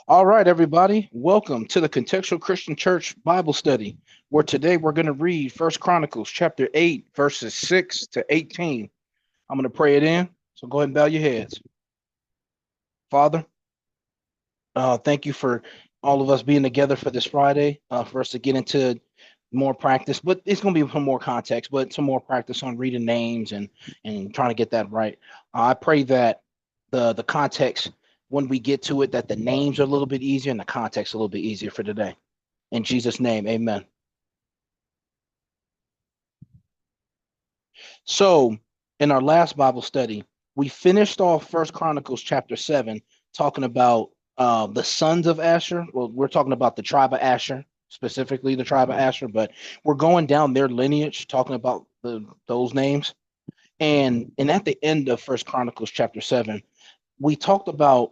All right, everybody, welcome to the Contextual Christian Church Bible Study, where today we're going to read First Chronicles chapter 8, verses 6 to 18. I'm going to pray it in, so go ahead and bow your heads. Father, thank you for all of us being together for this Friday, for us to get into more practice, but it's going to be some more context, but some more practice on reading names and trying to get that right. I pray that the context, when we get to it, that the names are a little bit easier and the context a little bit easier for today. In Jesus' name, amen. So, in our last Bible study, we finished off First Chronicles chapter 7, talking about the sons of Asher. Well, we're talking about the tribe of Asher, specifically the tribe of Asher, but we're going down their lineage, talking about those names. And at the end of First Chronicles chapter 7, we talked about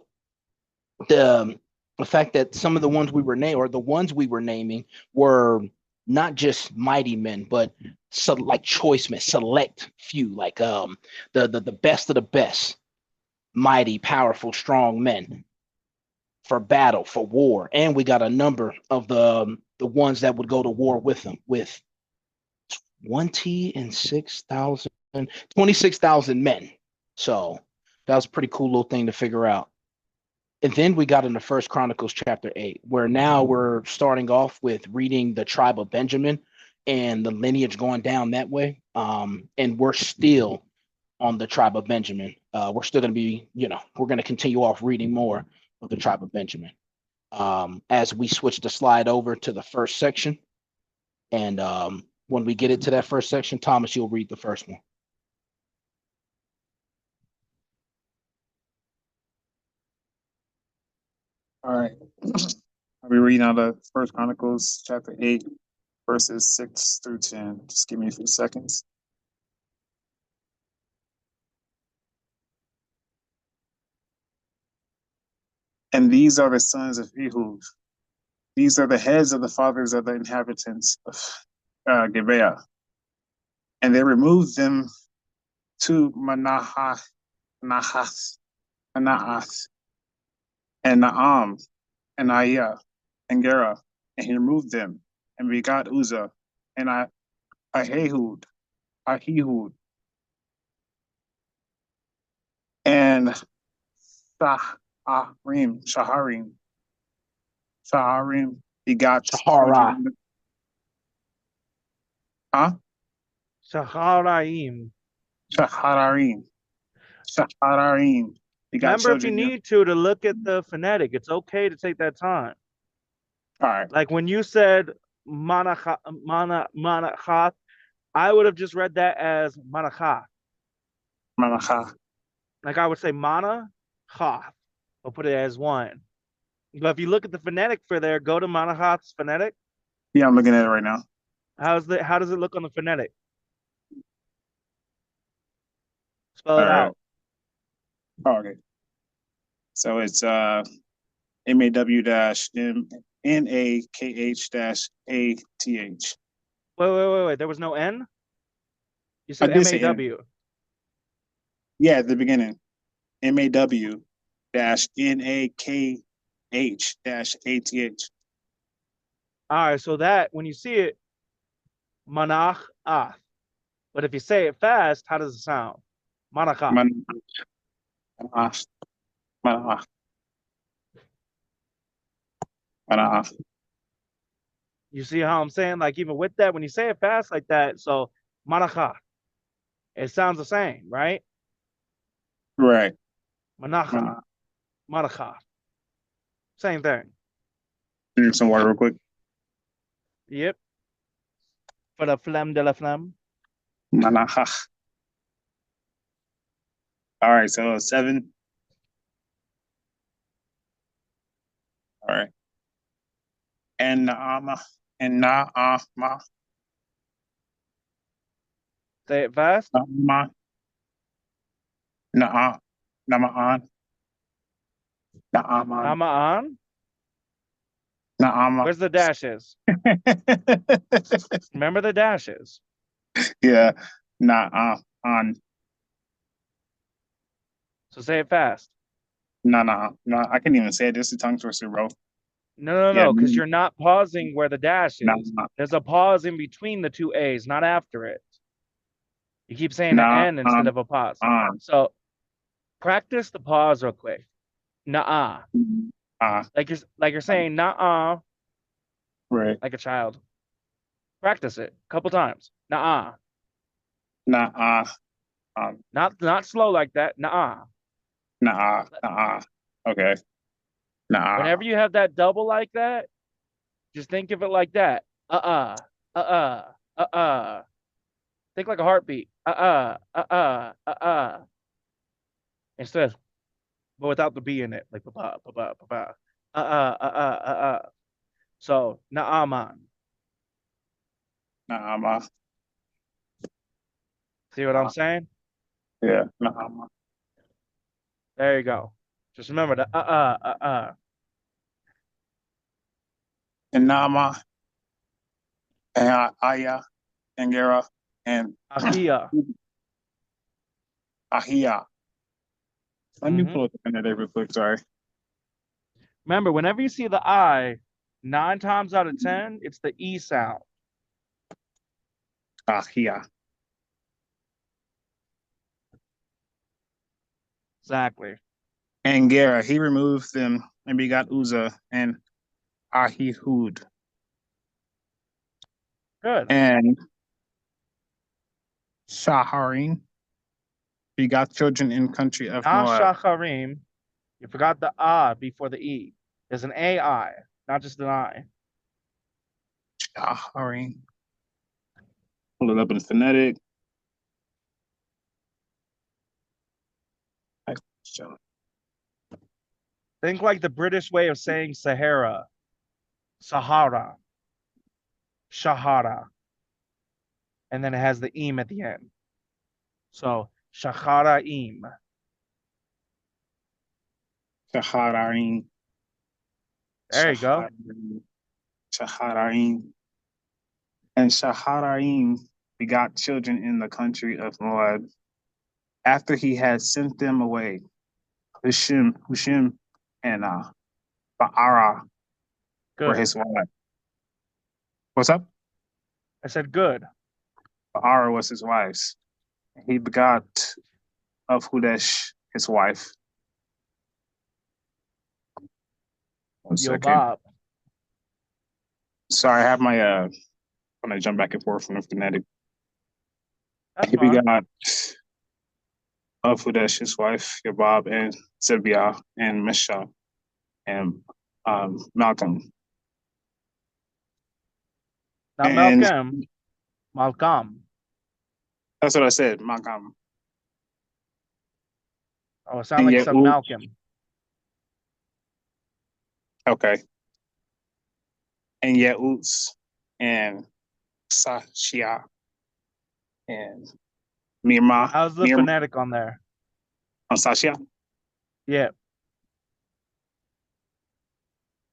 the the fact that some of the ones we were naming, or the ones we were naming, were not just mighty men, but like choice men, select few, like the best of the best, mighty, powerful, strong men for battle, for war. And we got a number of the ones that would go to war with them, with 26,000 men. So that was a pretty cool little thing to figure out. And then we got into First Chronicles chapter 8, where now we're starting off with reading the tribe of Benjamin and the lineage going down that way. And we're still on the tribe of Benjamin. We're still going to be, we're going to continue off reading more of the tribe of Benjamin. As we switch the slide over to the first section. And when we get into that first section, Thomas, you'll read the first one. All right. I'll be reading out of First Chronicles chapter 8, verses 6 through 10. Just give me a few seconds. And these are the sons of Ehud. These are the heads of the fathers of the inhabitants of Gibeah. And they removed them to Manahath, Manaath, and Naam, and Aiah, and Gera. And he removed them, and begot Uzzah, and Ahihud, and Shaharim begot Shahara. 20. Huh? Shaharaim. Shahararim. Shahararim begot Remember, if you children. need to look at the phonetic, it's okay to take that time. All right. Like when you said manachat, I would have just read that as manachat. Manacha. Like I would say mana, cha, or put it as one. But if you look at the phonetic for there, go to manachat's phonetic. Yeah, I'm looking at it right now. How does it look on the phonetic? Spell All it right. out. Oh, okay. So it's MAW dash NAKH dash ATH. Wait. There was no N? You I said did say N. MAW. Yeah, at the beginning. MAW dash NAKH dash ATH. All right, so that when you see it, manach ah. But if you say it fast, how does it sound? Manachat. Manach. Manach. Manach. You see how I'm saying? Like even with that, when you say it fast like that, so manachat, it sounds the same, right? Right. Manachat, manachat, same thing. Drink some water real quick. Yep. For the phlegm de la phlegm. Manach. All right, so 7. All right. And Naama. And Naama. Say it fast. Naama. Naa. Namaan. Naaman. Namaan. Naama. Where's the dashes? Remember the dashes. Yeah. Naan. So say it fast. No, I can't even say it. This is a tongue twister, bro. Yeah, No, because you're not pausing where the dash nah, is. There's a pause in between the two A's, not after it. You keep saying an nah, N instead of a pause. uh, So practice the pause real quick. Nah, uh, like you're saying nah, right. like a child. Practice it a couple times. Nah, Nah, um, not slow like that. Nah. nah. Okay, nah. Whenever you have that double like that, just think of it like that. Uh uh, Think like a heartbeat. Instead, but without the B in it, like ba ba ba ba ba. So naaman. Nah, See what I'm saying? yeah, nah. There you go. Just remember the And Nama, and Aya, and Gera, and Ahia. Ahia. Let me Hmm. pull up the internet real quick. Sorry. Remember, whenever you see the I, 9 times out of 10, it's the E sound. Ahia. Exactly. And Gera, he removed them and begot Uzzah and Ahihud. Good. And Shaharim begot children in country of Now Moab. shacharim. You forgot the ah before the E. There's an AI, not just an I. Shaharim. Pull it up in phonetic. Think like the British way of saying Sahara, Sahara, Shahara, and then it has the im at the end. So Shacharaim. Shaharaim. There you go. Shaharaim. And Shaharaim begot children in the country of Moab after he had sent them away. Hushim, and Ba'ara were Good. his wife. What's up? I said good. Ba'ara was his wife's. He begot of Hudesh his wife. One Yo, second. Bob. Sorry, I have my when I jump back and forth from the phonetic. That's He fine. begot of Hudesh his wife, Yabab, and Zebiah, and Mesha, and Malcolm. Not And Malcolm. Malcolm. that's what I said, Malcolm. Oh, it sounded And like yet, some Malcolm. okay. And Yeuts, and Sashia, and How's the Mirma, phonetic on there? Sashia. Yeah.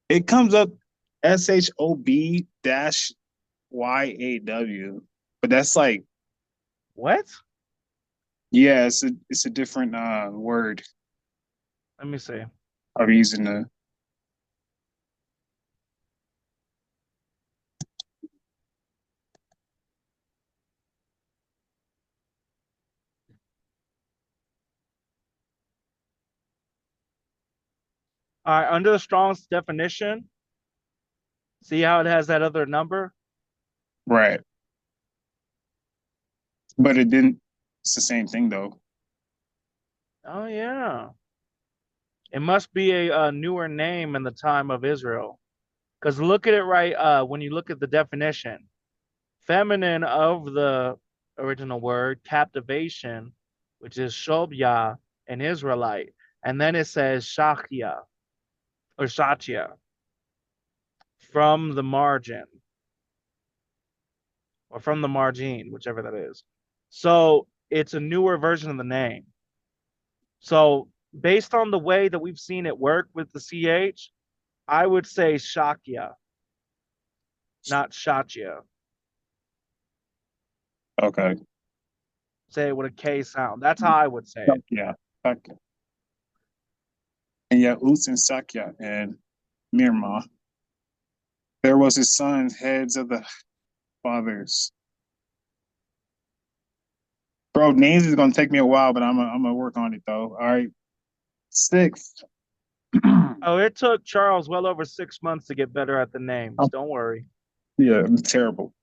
It comes up SHOB dash YAW, but that's like, What? yeah, it's a different word Let me see. of using the. All right, under the Strong's definition, see how it has that other number? Right, but it didn't. It's the same thing though. Oh yeah. It must be a newer name in the time of Israel. Because look at it right when you look at the definition. Feminine of the original word, captivation, which is shobya, an Israelite. And then it says shachya or shachya from the margin or from the margin, whichever that is. So it's a newer version of the name. So based on the way that we've seen it work with the CH, I would say shakya, not shachya. Okay. Say it with a K sound. That's how I would say it. Yeah. Okay. and Yahuz and Sakya and Mirma. There was his sons, heads of the fathers. Bro, names is gonna take me a while, but I'm gonna work on it though. All right. Sixth. Oh, it took Charles well over 6 months to get better at the names. Don't worry. Yeah, I'm terrible.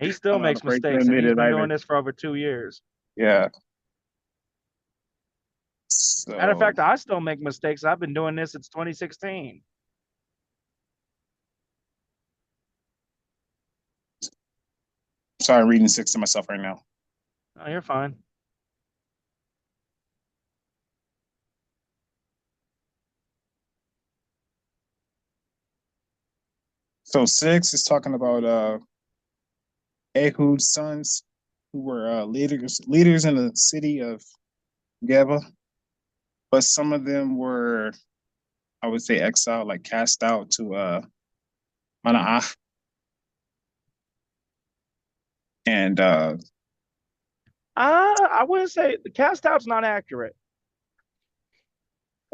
He still I'm not makes afraid to mistakes, and admit he's it been either. doing this for over 2 years. Yeah. Matter of So fact, I still make mistakes. I've been doing this since 2016. sorry, I'm reading six to myself right now. Oh, you're fine. So six is talking about Ehud's sons who were leaders in the city of Geba, but some of them were, I would say, exiled, like cast out to Manaah, and I wouldn't say the cast out's not accurate.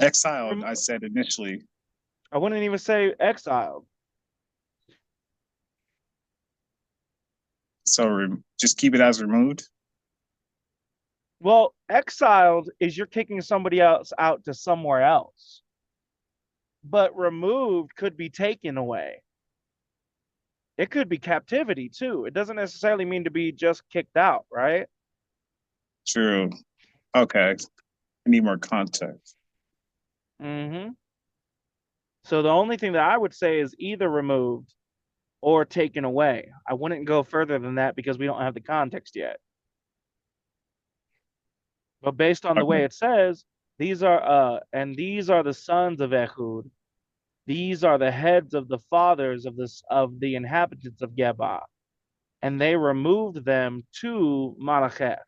exiled. I said initially. I wouldn't even say exiled. So just keep it as removed. Well, exiled is you're kicking somebody else out to somewhere else. But removed could be taken away. It could be captivity too. It doesn't necessarily mean to be just kicked out, right? True. Okay. I need more context. Mm-hmm. So the only thing that I would say is either removed or taken away. I wouldn't go further than that because we don't have the context yet. But based on the Okay. way it says, these are the sons of Ehud. These are the heads of the fathers of the inhabitants of Geba, and they removed them to Malacheth.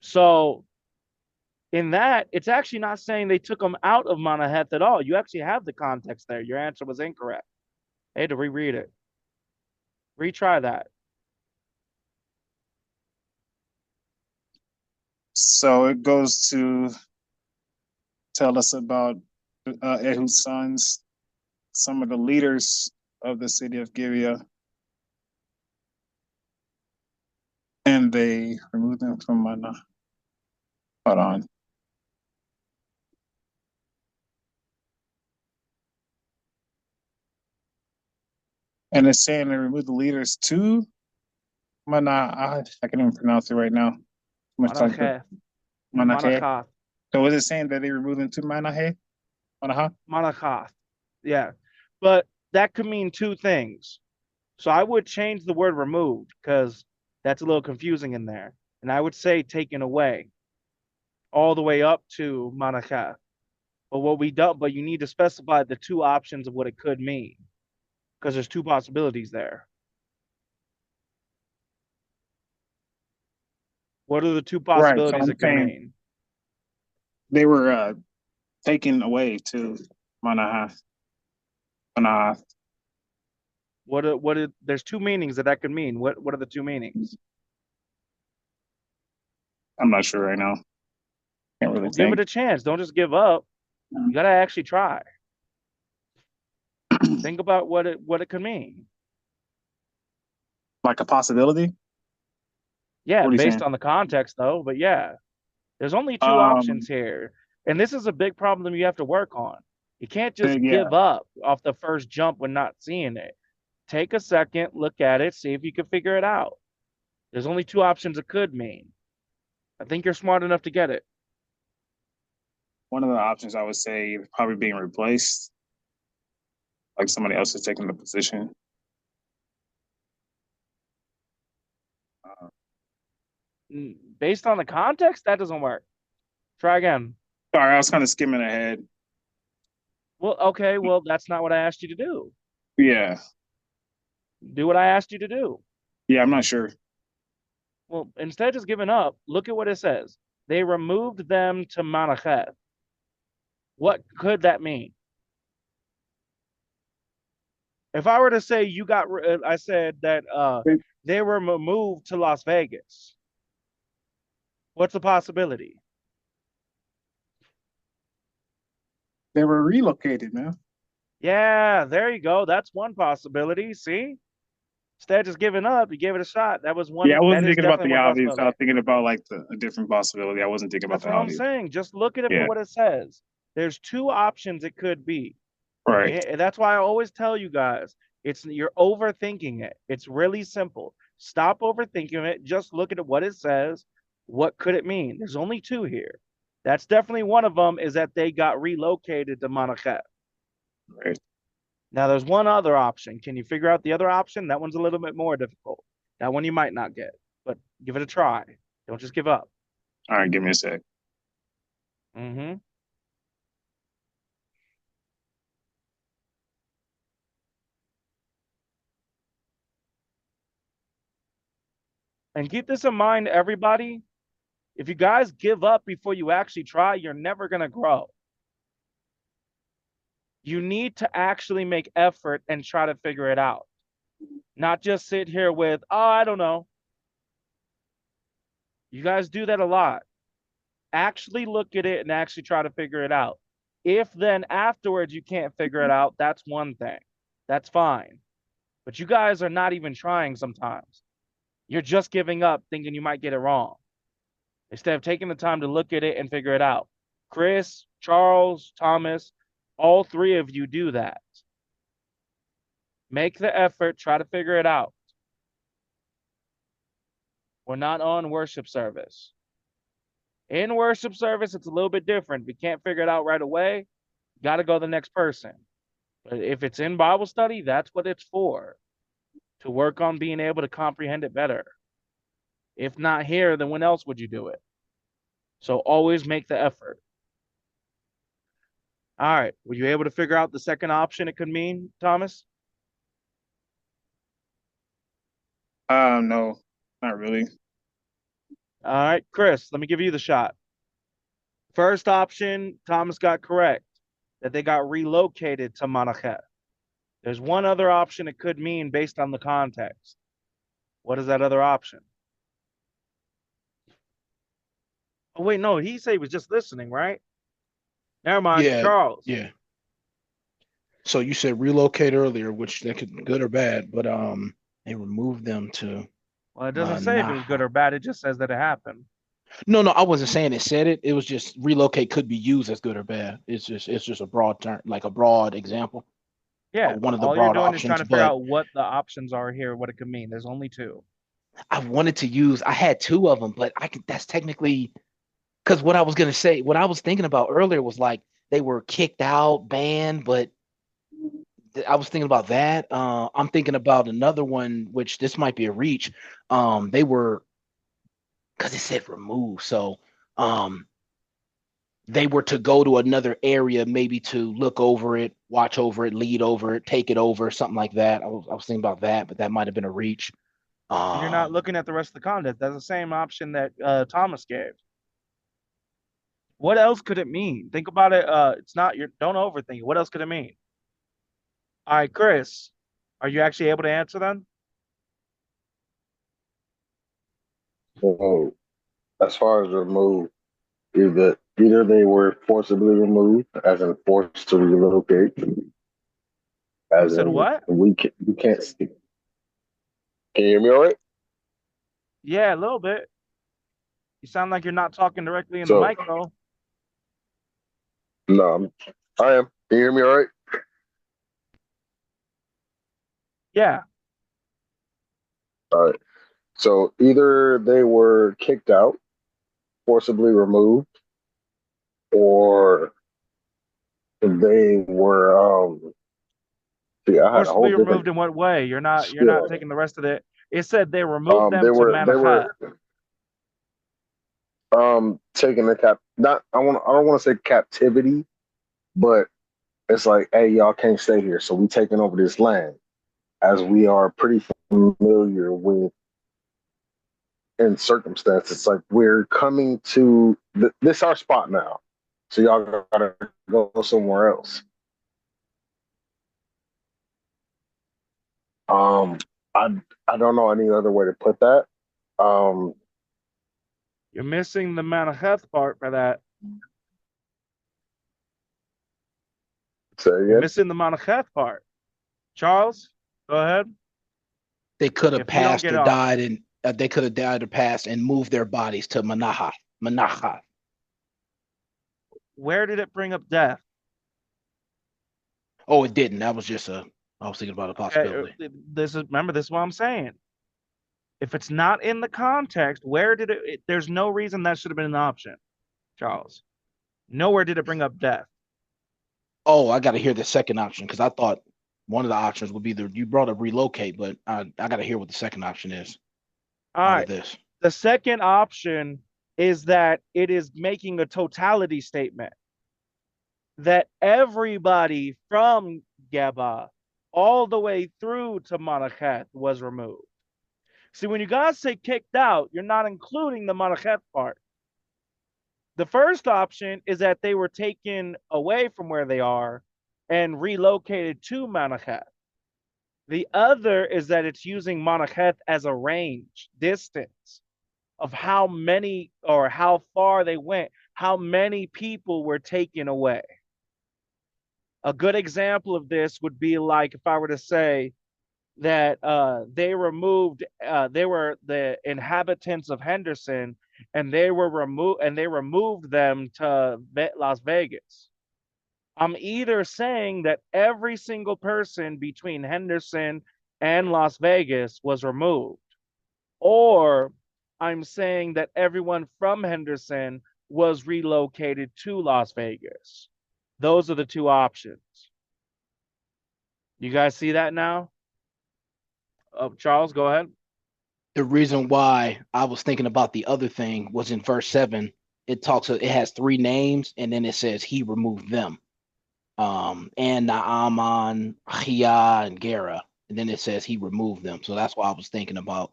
So in that, it's actually not saying they took them out of Manaheth at all. You actually have the context there. Your answer was incorrect. I had to reread it. Retry that. So it goes to tell us about Ehud's sons, some of the leaders of the city of Gibeah, and they removed them from Manah. Hold on. And it's saying they removed the leaders to Manah. I can't even pronounce it right now. Much like the Manacheth. Manahe. Manachath. So was it saying that they removed them to Manahe? Manaha? Manachath. Yeah. But that could mean two things. So I would change the word removed because that's a little confusing in there. And I would say taken away all the way up to Manachath. But what we don't, but you need to specify the two options of what it could mean because there's two possibilities there. What are the two Right. So possibilities I'm it could saying mean? they were taken away to Manahath. Manahath. There's two meanings that could mean. What are the two meanings? I'm not sure right now. Can't really Well, give it think. a chance. Don't just give up. You gotta actually try. Think about what it could mean. Like a possibility? Yeah, What are you based saying? on the context though, but yeah. There's only two options Um, here. And this is a big problem you have to work on. You can't just yeah, give up off the first jump when not seeing it. Take a second, look at it, see if you can figure it out. There's only two options it could mean. I think you're smart enough to get it. one of the options I would say is probably being replaced, like somebody else is taking the position. Uh, Based on the context, that doesn't work. Try again. sorry, I was kind of skimming ahead. Well, okay, well, that's not what I asked you to do. Yeah, Do what I asked you to do. yeah, I'm not sure. Well, instead of just giving up, look at what it says. They removed them to Manacheth. What could that mean? If I were to say I said that they were moved to Las Vegas. What's the possibility? They were relocated, man. Yeah, there you go. That's one possibility. See? Instead of just giving up, you gave it a shot. That was Yeah, I one. That wasn't is thinking about definitely the one obvious. I possibility. was thinking about like a different possibility. I wasn't thinking about That's the what I'm obvious. saying. Just look at it for Yeah, what it says. There's two options it could be. right. And that's why I always tell you guys, you're overthinking it. It's really simple. Stop overthinking it. Just look at what it says. What could it mean? There's only two here. That's definitely one of them, is that they got relocated to Monachet. Right. Now there's one other option. Can you figure out the other option? That one's a little bit more difficult. That one you might not get, but give it a try. Don't just give up. All right, give me a sec. Mm-hmm. And keep this in mind, everybody. If you guys give up before you actually try, you're never going to grow. You need to actually make effort and try to figure it out. Not just sit here with, oh, I don't know. You guys do that a lot. Actually look at it and actually try to figure it out. If then afterwards you can't figure it out, that's one thing. That's fine. But you guys are not even trying sometimes. You're just giving up thinking you might get it wrong instead of taking the time to look at it and figure it out. Chris, Charles, Thomas, all three of you do that. Make the effort, try to figure it out. We're not on worship service. In worship service, it's a little bit different. If you can't figure it out right away, you got to go to the next person. But if it's in Bible study, that's what it's for, to work on being able to comprehend it better. If not here, then when else would you do it? So always make the effort. All right. Were you able to figure out the second option it could mean, Thomas? No, not really. All right, Chris, let me give you the shot. First option, Thomas got correct, that they got relocated to Manachet. There's one other option it could mean based on the context. What is that other option? Oh, wait, no, he said he was just listening, right? Never mind, Yeah, Charles. yeah. So you said relocate earlier, which that could good or bad, but they removed them to Well, it doesn't say if it was good Manaha. or bad. It just says that it happened. No, I wasn't saying it said it. It was just relocate could be used as good or bad. It's just a broad term, like a broad example, Yeah, one of the all you're broad doing is trying options. to figure But out what the options are here, what it could mean. There's only two. I wanted to use. I had two of them, but I could. That's technically because what I was gonna say, what I was thinking about earlier was like they were kicked out, banned, but I was thinking about that. I'm thinking about another one, which this might be a reach. They were because it said remove, so um, they were to go to another area, maybe to look over it, watch over it, lead over it, take it over, something like that. I was thinking about that, but that might have been a reach. You're not Um, looking at the rest of the content. That's the same option that Thomas gave. What else could it mean? Think about it. It's not your. Don't overthink it. What else could it mean? All right, Chris, are you actually able to answer then? So as far as remove, either they were forcibly removed, as in forced to relocate, You as said in what? we can't see. Can you hear me all right? Yeah, a little bit. You sound like you're not talking directly in the So mic though. no, I am. Can you hear me all right? Yeah. All right. So either they were kicked out, forcibly removed, or they were see, I had a whole Forcibly different removed in what way? You're not skill. taking the rest of it. It said they removed They them to were Manachet. taking the cap not I don't want to say captivity, but it's like, hey, y'all can't stay here, so we taking over this land, as we are pretty familiar with in circumstances. It's like we're coming to this our spot now, so y'all gotta go somewhere else. Um, I I don't know any other way to put that. Um, You're missing the Manacheth part for that. So You're yeah, missing the Monacheth part. Charles, go ahead. They could have If you don't passed get or off, died, and they could have died or passed and moved their bodies to Manaha. Manaha. where did it bring up death? Oh, it didn't. That was just a. I was thinking about a possibility. This is remember this is what I'm saying. If it's not in the context, where did there's no reason that should have been an option, Charles. Nowhere did it bring up death. Oh, I got to hear the second option because I thought one of the options would be you brought up relocate, but I got to hear what the second option is All out right. of this. The second option is that it is making a totality statement that everybody from Geba all the way through to Monacheth was removed. See, when you guys say kicked out, you're not including the Monacheth part. The first option is that they were taken away from where they are and relocated to Monacheth. The other is that it's using Monacheth as a range, distance of how many or how far they went, how many people were taken away. A good example of this would be like if I were to say that they were the inhabitants of Henderson, and they removed them to Las Vegas. I'm either saying that every single person between Henderson and Las Vegas was removed, or I'm saying that everyone from Henderson was relocated to Las Vegas. Those are the two options. You guys see that now? Charles, go ahead. The reason why I was thinking about the other thing was in verse 7. It has three names, and then it says he removed them. And Naaman, Chia, and Gera. And then it says he removed them. So that's why I was thinking about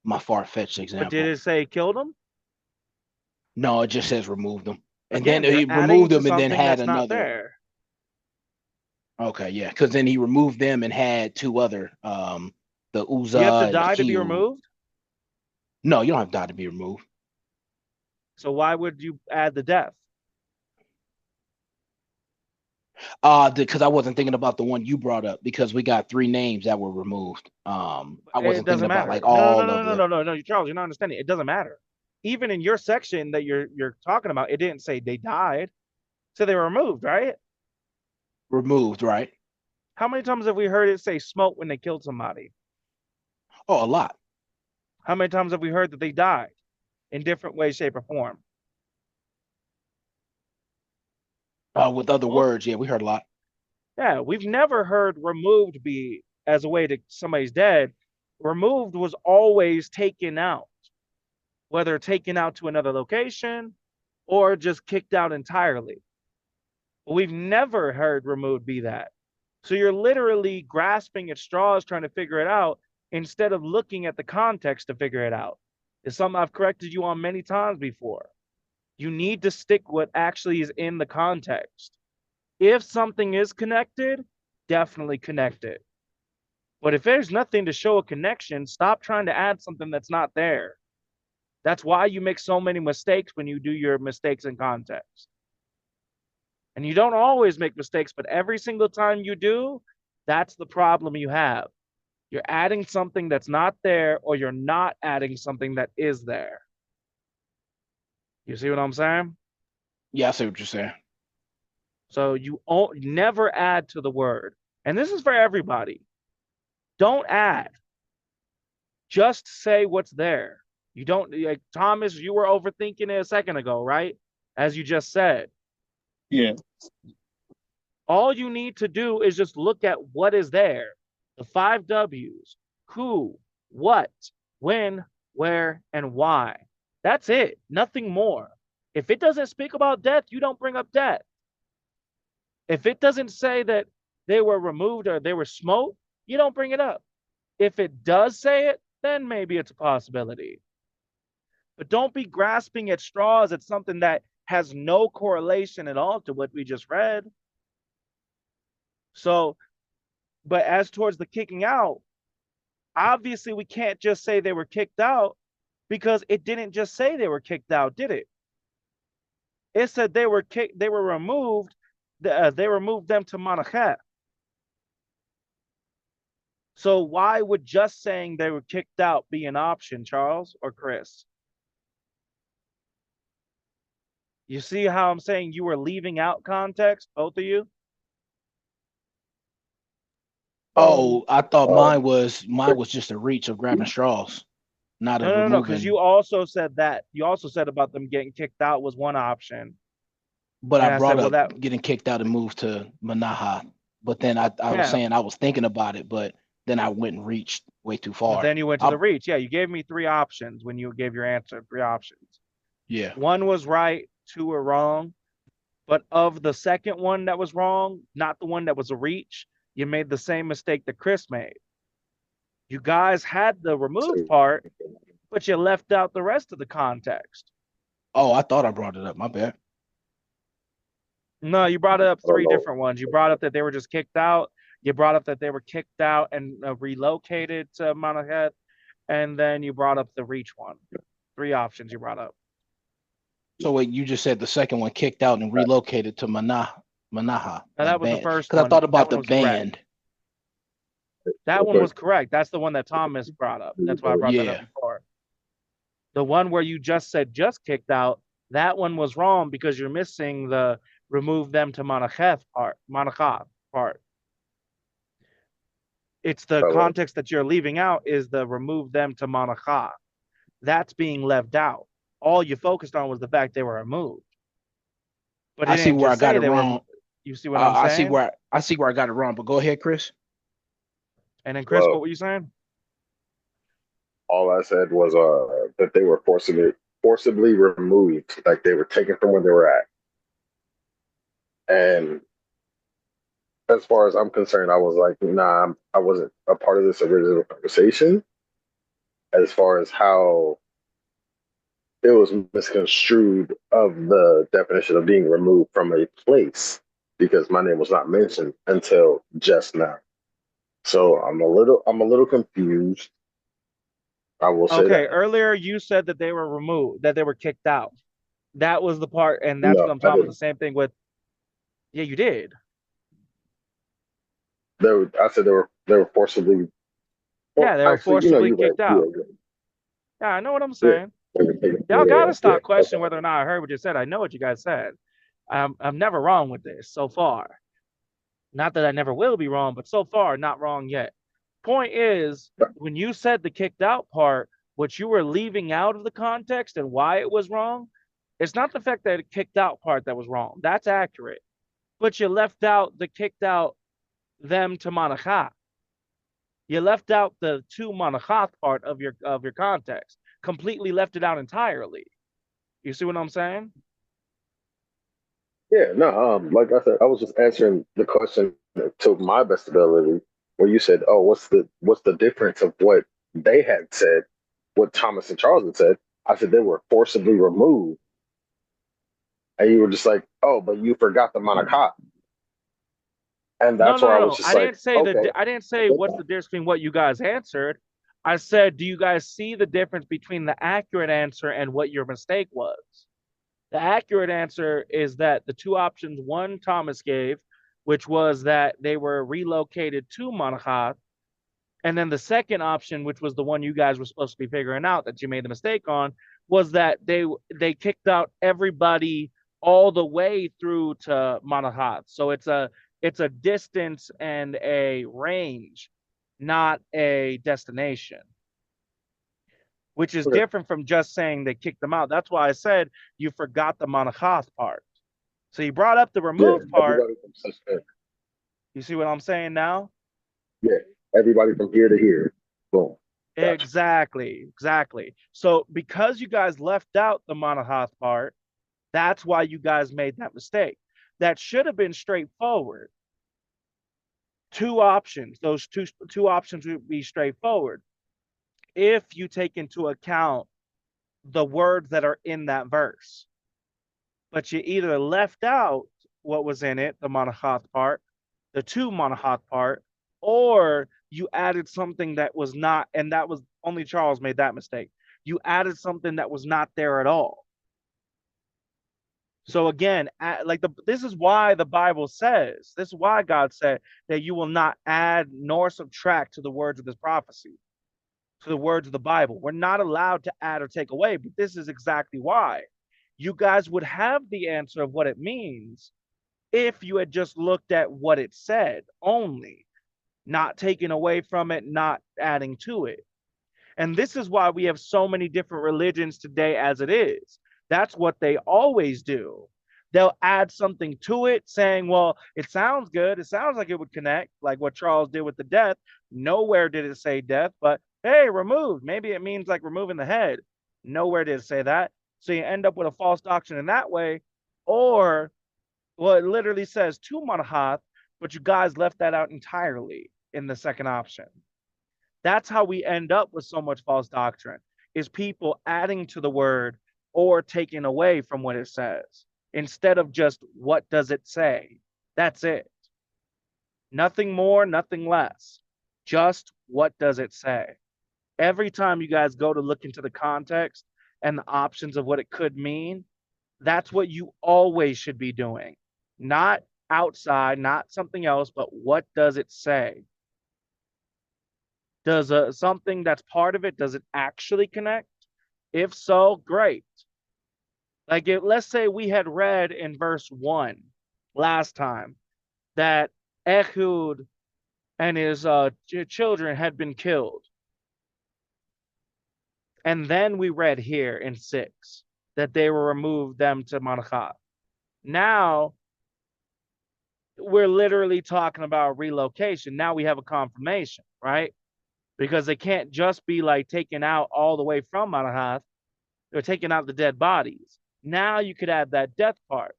my far-fetched example. But did it say killed them? No, it just says removed them. And Again, then he removed them and then had that's not another. there. Okay, yeah, because then he removed them and had two other, the Uzzah. You have to and die to be Hiu. removed? No, you don't have to die to be removed. So why would you add the death? Because I wasn't thinking about the one you brought up because we got three names that were removed. I wasn't thinking about like all of the. No, Charles, you're not understanding. It doesn't matter. Even in your section that you're talking about, it didn't say they died, so they were removed, right? Removed, right? How many times have we heard it say smoke when they killed somebody? Oh, a lot. How many times have we heard that they died in different ways, shape, or form? With other words, yeah, we heard a lot. Yeah, we've never heard removed be as a way to somebody's dead. Removed was always taken out, whether taken out to another location or just kicked out entirely. But we've never heard removed be that. So you're literally grasping at straws trying to figure it out instead of looking at the context to figure it out. It's something I've corrected you on many times before. You need to stick what actually is in the context. If something is connected, definitely connect it. But if there's nothing to show a connection, stop trying to add something that's not there. That's why you make so many mistakes when you do your mistakes in context. And you don't always make mistakes, but every single time you do, that's the problem you have. You're adding something that's not there, or you're not adding something that is there. You see what I'm saying? Yeah, I see what you're saying. So you never add to the word. And this is for everybody. Don't add. Just say what's there. You don't, like Thomas, you were overthinking it a second ago, right? As you just said. Yeah. All you need to do is just look at what is there. The 5 W's: who, what, when, where, and why. That's it. Nothing more. If it doesn't speak about death, you don't bring up death. If it doesn't say that they were removed or they were smote, you don't bring it up. If it does say it, then maybe it's a possibility. But don't be grasping at straws at something that has no correlation at all to what we just read. So, but as towards the kicking out, obviously we can't just say they were kicked out because it didn't just say they were kicked out, did it? It said they were removed They removed them to Manachet. So why would just saying they were kicked out be an option, Charles or Chris? You see how I'm saying you were leaving out context, both of you? Oh, I thought um, mine was just a reach of grabbing straws, not a No, because you removing. also said that. You also said about them getting kicked out was one option. But I And I brought said, well, up that, getting kicked out and moved to Manaha. But then I was yeah. saying I was thinking about it, but then I went and reached way too But far. then you went to I the reach. Yeah, you gave me three options when you gave your answer, three options. yeah. One was right, two were wrong. But of the second one that was wrong, not the one that was a reach, you made the same mistake that Chris made. You guys had the remove part, but you left out the rest of the context. Oh, I thought I brought it up. My bad. No, you brought up I don't three know. different ones. You brought up that they were just kicked out. You brought up that they were kicked out and relocated to Monaghan. And then you brought up the reach one. Three options you brought up. So wait, you just said the second one kicked out and relocated to Manaha, Now, like that was the band. first Because I one. thought That about one the was correct. band. That one was correct. That's the one that Thomas brought up. That's why I brought that up Yeah. before. The one where you just said just kicked out, that one was wrong because you're missing the remove them to Monacheth part. Monachah part. It's the Hello. context that you're leaving out is the remove them to Monachah. That's being left out. All you focused on was the fact they were removed. But it I see didn't where I just got say it they were. wrong. You see what I'm I see saying? where I got it wrong. But go ahead, Chris. And then Chris, Well, what were you saying? all I said was that they were forcibly removed, like they were taken from where they were at. And as far as I'm concerned, I was like, nah, I wasn't a part of this original conversation. As far as how it was misconstrued of the definition of being removed from a place, because my name was not mentioned until just now. So I'm a little confused. I will say Okay, that. earlier you said that they were removed, that they were kicked out. That was the part, and that's what No, I'm I talking about. The didn't. same thing with, yeah, you did. I said they were forcibly. Yeah, Well, they were actually, forcibly you're right. kicked out. Yeah, I know what I'm Yeah, saying. they were taken from Y'all where they were gotta at. Yeah, stop questioning whether or not I heard what you said. I know what you guys said. I'm never wrong with this so far. Not that I never will be wrong, but so far, not wrong yet. Point is, when you said the kicked out part, what you were leaving out of the context and why it was wrong, it's not the fact that it kicked out part that was wrong. That's accurate. But you left out the kicked out them to Manachat. You left out the to Manachat part of your context. Completely left it out entirely. You see what I'm saying? yeah. No, like I said, I was just answering the question to my best ability. Where you said, "Oh, what's the difference of what they had said, what Thomas and Charles had said?" I said they were forcibly removed, and you were just like, "Oh, but you forgot the Monacat," and No, that's no, where no, I was no. just like, "Okay, I didn't I say get what's that." the difference between what you guys answered. I said, do you guys see the difference between the accurate answer and what your mistake was? The accurate answer is that the two options one Thomas gave, which was that they were relocated to Manachat, and then the second option, which was the one you guys were supposed to be figuring out that you made the mistake on, was that they kicked out everybody all the way through to Manahat. So it's a distance and a range, not a destination, which is Okay. different from just saying they kicked them out. That's why I said you forgot the Manahath part. So you brought up the Yeah, remove part. everybody from such You see what I'm saying now? yeah, everybody from here to here. Boom. Gotcha. Exactly, exactly. So because you guys left out the Manahath part, that's why you guys made that mistake. That should have been straightforward. Two options. Those two options would be straightforward if you take into account the words that are in that verse. But you either left out what was in it, the Manahath part, the two Manahath part, or you added something that was not, and that was only Charles made that mistake. You added something that was not there at all. So again, this is why the Bible says, this is why God said that you will not add nor subtract to the words of this prophecy, to the words of the Bible. We're not allowed to add or take away, but this is exactly why. You guys would have the answer of what it means if you had just looked at what it said only, not taking away from it, not adding to it. And this is why we have so many different religions today as it is. That's what they always do. They'll add something to it saying, well, it sounds good. It sounds like it would connect, like what Charles did with the death. Nowhere did it say death, but hey, removed. Maybe it means like removing the head. Nowhere did it say that. So you end up with a false doctrine in that way. Or, well, it literally says to Manahath, but you guys left that out entirely in the second option. That's how we end up with so much false doctrine, is people adding to the word or taking away from what it says instead of just what does it say. That's it. Nothing more, nothing less. Just what does it say. Every time you guys go to look into the context and the options of what it could mean, that's what you always should be doing. Not outside, not something else, but what does it say? Does something that's part of it, does it actually connect? If so, great. Like, let's say we had read in verse 1 last time that Ehud and his children had been killed. And then we read here in 6 that they were removed them to Manahath. Now we're literally talking about relocation. Now we have a confirmation, right? Because they can't just be like taken out all the way from Manahath. They're taking out the dead bodies. Now you could add that death part.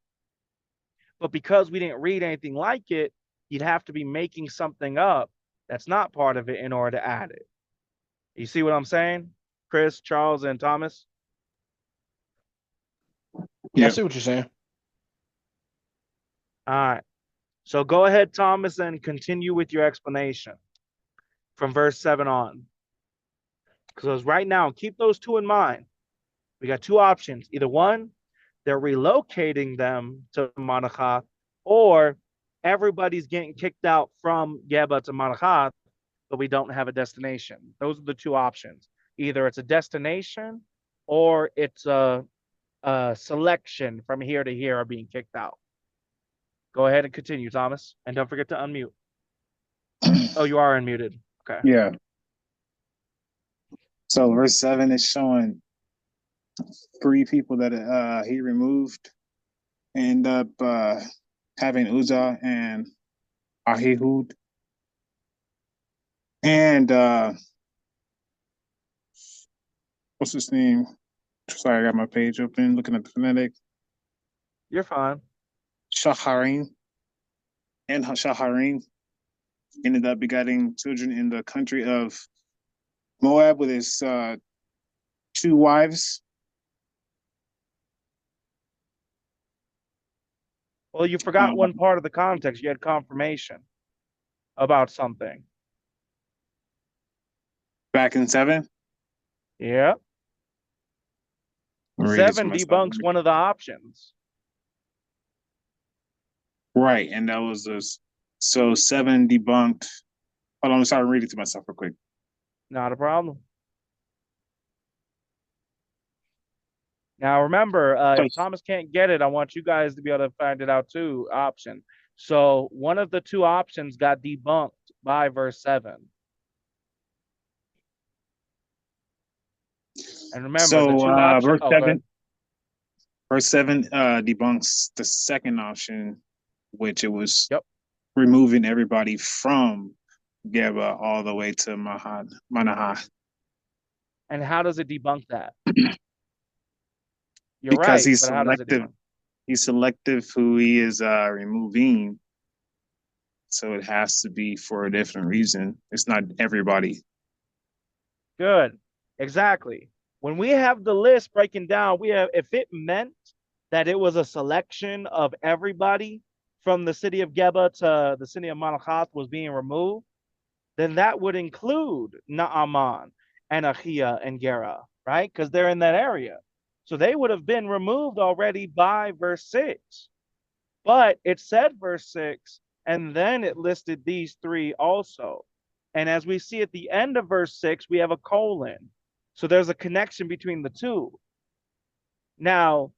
But because we didn't read anything like it, you'd have to be making something up that's not part of it in order to add it. You see what I'm saying? Chris, Charles, and Thomas? Yeah, I see what you're saying. All right. So go ahead, Thomas, and continue with your explanation from verse 7 on. Because right now, keep those two in mind. We got two options. Either one, they're relocating them to Manahath, or everybody's getting kicked out from Geba to Manahath, but we don't have a destination. Those are the two options. Either it's a destination or it's a selection from here to here are being kicked out. Go ahead and continue, Thomas. And don't forget to unmute. Oh, you are unmuted. Okay. Yeah. So verse 7 is showing 3 people that he removed, end up having Uzzah and Ahihud. And what's his name? Sorry, I got my page open, looking at the phonetic. You're fine. Shaharim and Shaharim ended up begetting children in the country of Moab with his 2 wives. Well, you forgot one part of the context. You had confirmation about something. Back in 7? Yeah. 7 debunks one of the options. Right, and that was this. So 7 debunked. Hold on, I'm sorry, read it to myself real quick. Not a problem. Now remember, if Thomas can't get it, I want you guys to be able to find it out too. Option. So one of the two options got debunked by verse 7. And remember, so, the two options. Verse 7 debunks the second option, which it was Yep. removing everybody from Geba all the way to Manahath. And how does it debunk that? You're because right, he's but how does it selective. debunk? He's selective who he is removing. So it has to be for a different reason. It's not everybody. Good. Exactly. When we have the list breaking down, we have, if it meant that it was a selection of everybody from the city of Geba to the city of Manahath was being removed, then that would include Naaman and Achia and Gera, right? Because they're in that area. So they would have been removed already by verse 6. But it said verse 6, and then it listed these three also. And as we see at the end of verse 6, we have a colon. So there's a connection between the two. Now,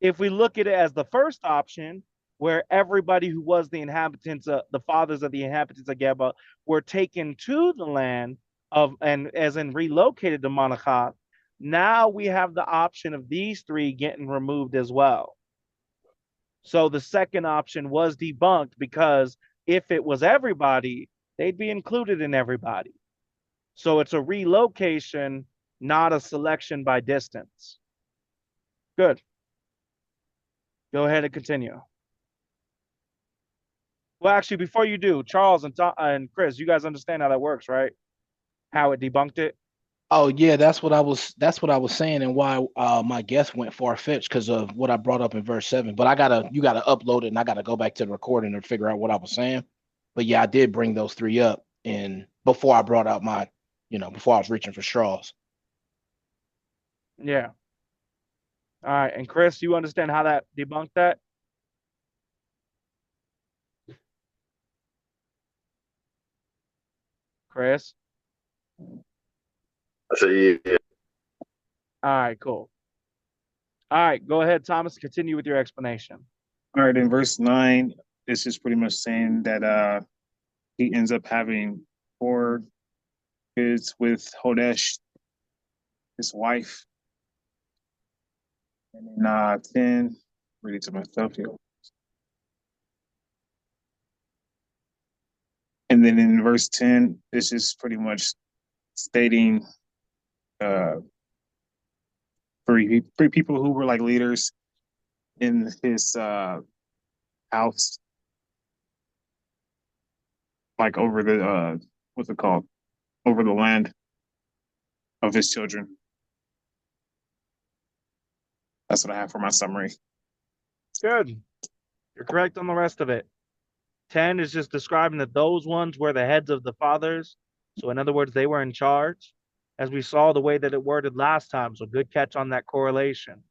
if we look at it as the first option, where everybody who was the inhabitants, the fathers of the inhabitants of Geba, were taken to the land of, and as in relocated to Manachath, now we have the option of these three getting removed as well. So the second option was debunked because if it was everybody, they'd be included in everybody. So it's a relocation, not a selection by distance. Good. Go ahead and continue. Well, actually, before you do, Charles and Chris, you guys understand how that works, right? How it debunked it? Oh yeah, that's what I was saying, and why my guess went far fetched because of what I brought up in verse 7. But you gotta upload it, and I gotta go back to the recording and figure out what I was saying. But yeah, I did bring those three up, and before I brought out my, before I was reaching for straws. Yeah. All right. And Chris, you understand how that debunked that? Chris? I say, yeah. All right, cool. All right, go ahead, Thomas. Continue with your explanation. All right, in verse 9, it's just pretty much saying that he ends up having 4 kids with Hodesh, his wife. And in 10, read it to myself here. And then in verse 10, it's just pretty much stating uh, three people who were like leaders in his house, like over the what's it called? Over the land of his children. That's what I have for my summary. Good. You're correct on the rest of it. 10 is just describing that those ones were the heads of the fathers. So, in other words, they were in charge, as we saw the way that it worded last time. So, good catch on that correlation.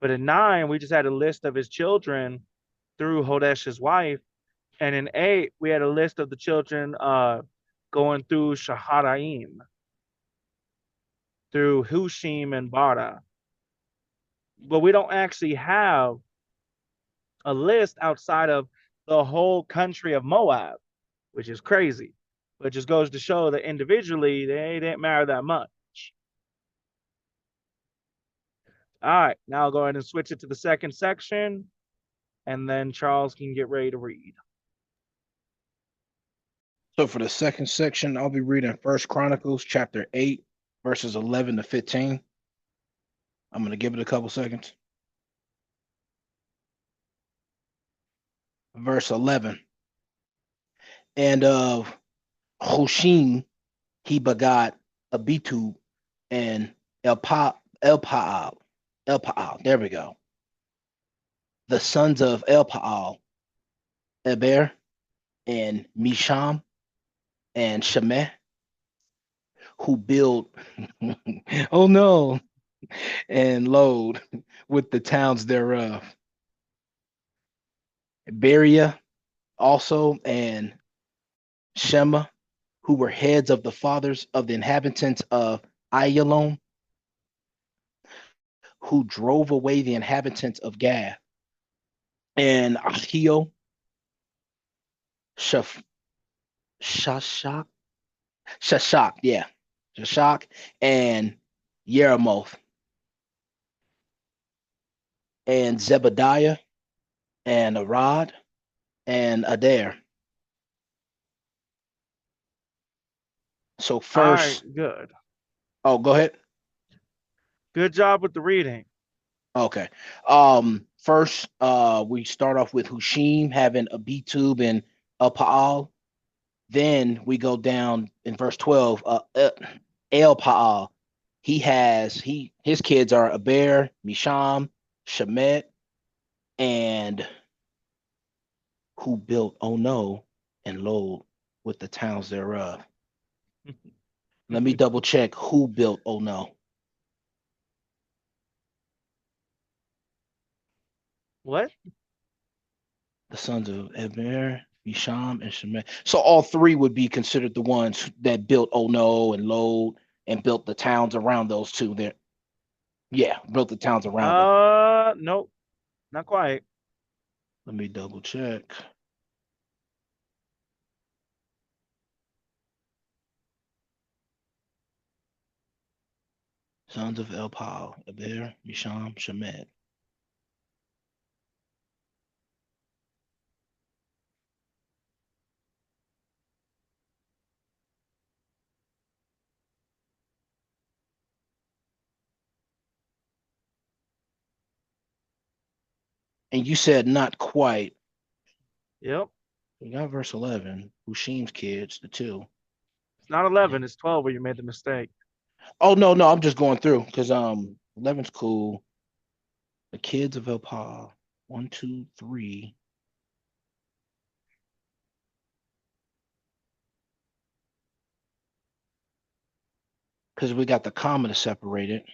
But in 9, we just had a list of his children through Hodesh's wife. And in 8, we had a list of the children going through Shaharaim, through Hushim and Bara. But we don't actually have a list outside of the whole country of Moab, which is crazy. But it just goes to show that individually they didn't matter that much. All right, now I'll go ahead and switch it to the second section, and then Charles can get ready to read. So for the second section, I'll be reading First Chronicles chapter 8, verses 11 to 15. I'm gonna give it a couple seconds. Verse 11. And of Hushim he begot Abitub and Elpaal. There we go. The sons of Elpaal, Eber and Misham and Shemeh, who built, oh no, and Lod with the towns thereof. Beria also and Shema, who were heads of the fathers of the inhabitants of Ayalon, who drove away the inhabitants of Gath, and Ahio, Shashak, Shashak, yeah, Shashak, and Yeremoth, and Zebediah, and Arad, and Adair. So first, All right, good. oh, go ahead. Good job with the reading. Okay. First, we start off with Hushim having Abitub and Paal. Then we go down in verse 12. El Paal, his kids are Aber, Misham, Shemet, and who built Ono and Lod with the towns thereof. Let me double check who built Ono. What? The sons of Eber, Misham, and Shemed. So all three would be considered the ones that built Ono and Lod and built the towns around those two there. Yeah, built the towns around them. Nope, not quite. Let me double check. Sons of Elpal, Eber, Misham, Shemed. And you said not quite. Yep. We got verse 11. Hushim's kids, the two. It's not 11, it's 12 where you made the mistake. Oh no, I'm just going through because 11's cool. The kids of Elpal. 1, 2, 3. Because we got the comma to separate it.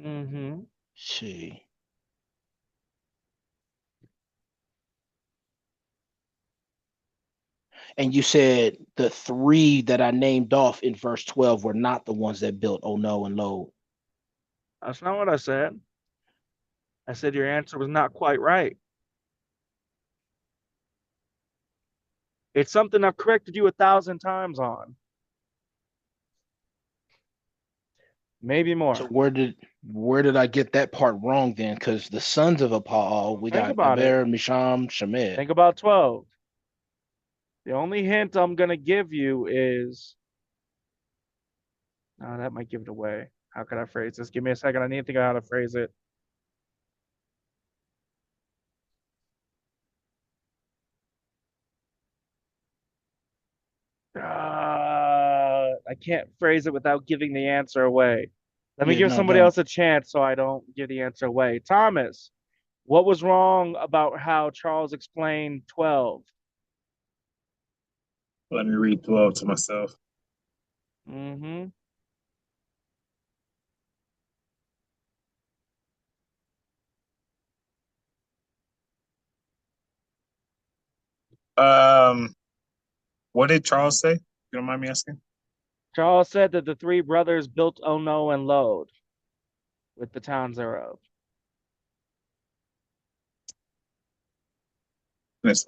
Mm-hmm. See. And you said the three that I named off in verse 12 were not the ones that built Ono and Lod. That's not what I said. I said your answer was not quite right. It's something I've corrected you 1,000 times on. Maybe more. So where did I get that part wrong then? Because the sons of Apal, we Think got about it. Aber, Misham, Shemed. Think about 12. The only hint I'm going to give you is. Oh, that might give it away. How could I phrase this? Give me a second. I need to think of how to phrase it. I can't phrase it without giving the answer away. Let me Yeah, give no, somebody don't. else a chance so I don't give the answer away. Thomas, what was wrong about how Charles explained 12? Let me read 12 to myself. Mm-hmm. What did Charles say? You don't mind me asking? Charles said that the three brothers built Ono and Lod with the towns thereof. Yes.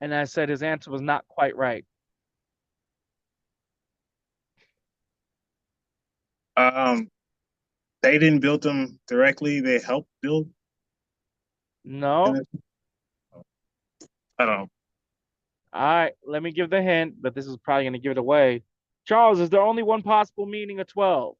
And I said his answer was not quite right. They didn't build them directly. They helped build. No. I don't know. All right, let me give the hint, but this is probably going to give it away. Charles, is there only one possible meaning of 12?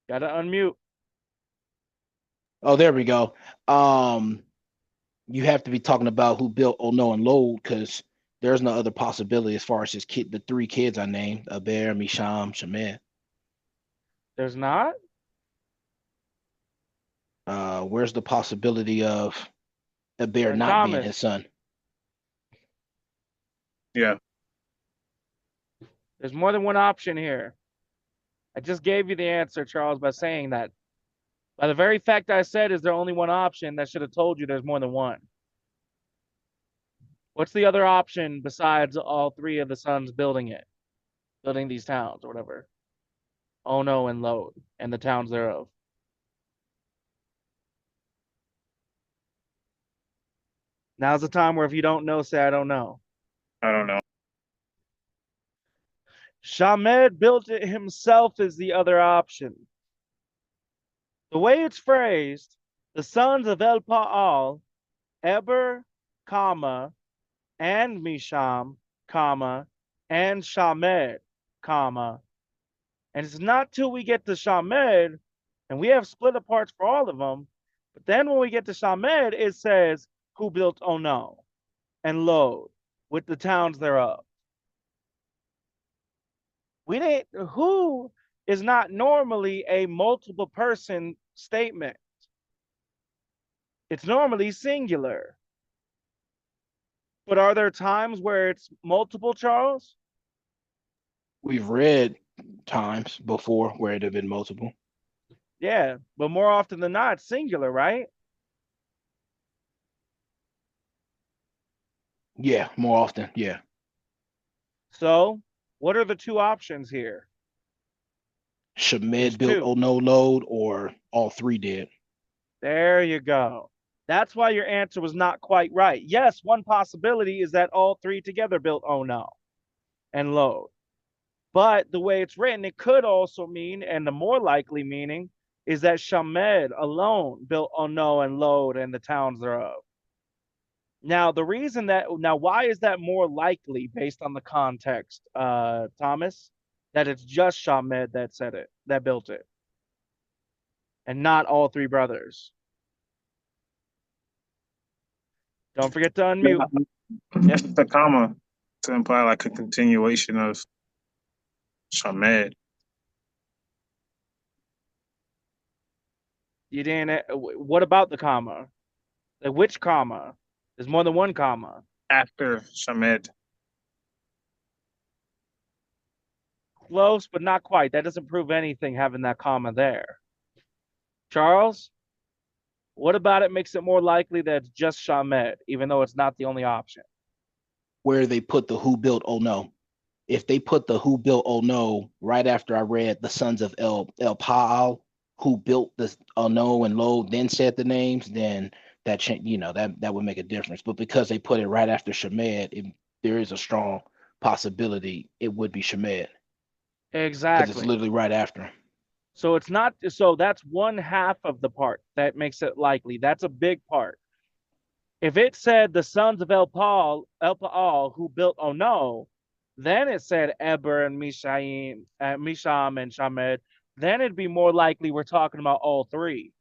Gotta unmute. Oh, there we go. You have to be talking about who built Ono and Lod because there's no other possibility as far as his kid, the three kids I named, Aber, Misham, Shemed. There's not? Where's the possibility of Aber not being his Thomas, son? Yeah. there's more than one option here. I just gave you the answer, Charles, by saying that. By the very fact I said, is there only one option, that should have told you there's more than one. What's the other option besides all three of the sons building it? Building these towns or whatever. Ono and Lod and the towns thereof. Now's the time where if you don't know, say I don't know. I don't know. Shamed built it himself is the other option. The way it's phrased, the sons of El Pa'al, Eber, comma, and Misham, comma, and Shamed, comma. And it's not till we get to Shamed, and we have split aparts for all of them, but then when we get to Shamed, it says, who built Ono and Lod with the towns thereof. Who is not normally a multiple person statement. It's normally singular. But are there times where it's multiple, Charles? We've read times before where it had been multiple. Yeah, but more often than not, singular, right? Yeah, more often. Yeah. So, what are the two options here? There's Shemed built two. Ono load, or all three did. There you go. That's why your answer was not quite right. Yes, one possibility is that all three together built Ono and load. But the way it's written, it could also mean, and the more likely meaning, is that Shamed alone built Ono and Lod and the towns thereof. Now, why is that more likely based on the context, Thomas? That it's just Shamed that said it, that built it, and not all three brothers. Don't forget to unmute. The comma to imply like a continuation of Shamed. You didn't. What about the comma? Like which comma? There's more than one comma. After Shamed. Close, but not quite. That doesn't prove anything having that comma there. Charles, what about it makes it more likely that it's just Shamed, even though it's not the only option? Where they put the who built Ono. If they put the who built Ono right after I read the sons of El Paal, who built the Ono and Lod, then said the names, then that that would make a difference. But because they put it right after Shemed, there is a strong possibility it would be Shemed because it's Exactly. literally right after. So it's not. So that's one half of the part that makes it likely. That's a big part. If it said the sons of El Paal who built Ono, then it said Eber and Misham and Shamed, then it'd be more likely we're talking about all three.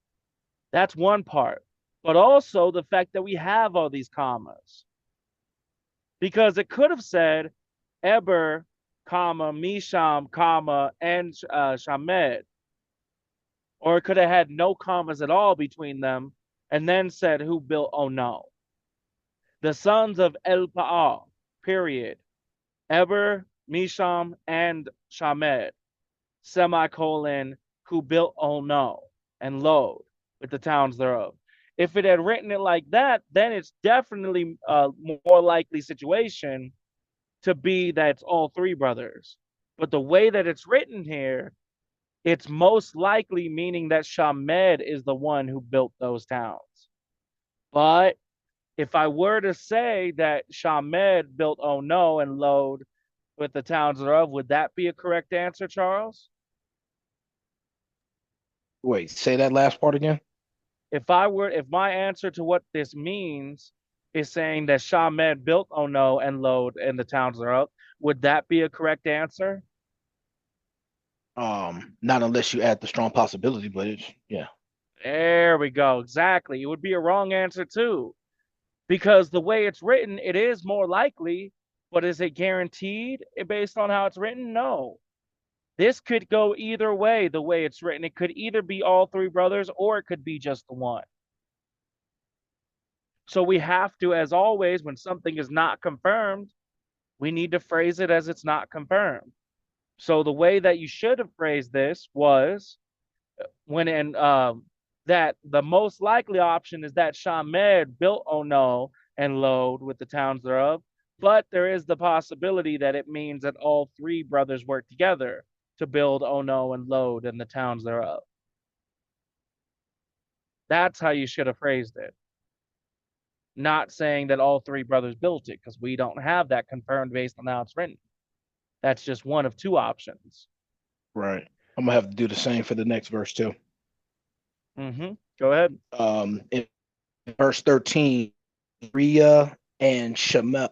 That's one part. But also the fact that we have all these commas. Because it could have said Eber, comma, Misham, comma, and Shamed. Or it could have had no commas at all between them and then said who built Ono. The sons of El Paal, period. Eber, Misham, and Shamed, semicolon, who built Ono and Lod with the towns thereof. If it had written it like that, then it's definitely a more likely situation to be that it's all three brothers. But the way that it's written here, it's most likely meaning that Shamed is the one who built those towns. But if I were to say that Shamed built Ono and Lod with the towns thereof, would that be a correct answer, Charles? Wait, say that last part again. If my answer to what this means is saying that Shamed built Ono and Lod and the towns thereof, would that be a correct answer? Not unless you add the strong possibility, but it's yeah. There we go. Exactly. It would be a wrong answer too. Because the way it's written, it is more likely, but is it guaranteed based on how it's written? No. This could go either way, the way it's written. It could either be all three brothers or it could be just the one. So we have to, as always, when something is not confirmed, we need to phrase it as it's not confirmed. So the way that you should have phrased this was that the most likely option is that Shamed built Ono and Lod with the towns thereof, but there is the possibility that it means that all three brothers work together to build Ono and Lod and the towns thereof. That's how you should have phrased it. Not saying that all three brothers built it, because we don't have that confirmed based on how it's written. That's just one of two options. Right. I'm gonna have to do the same for the next verse too. Go ahead. In verse 13, Ria and Shema,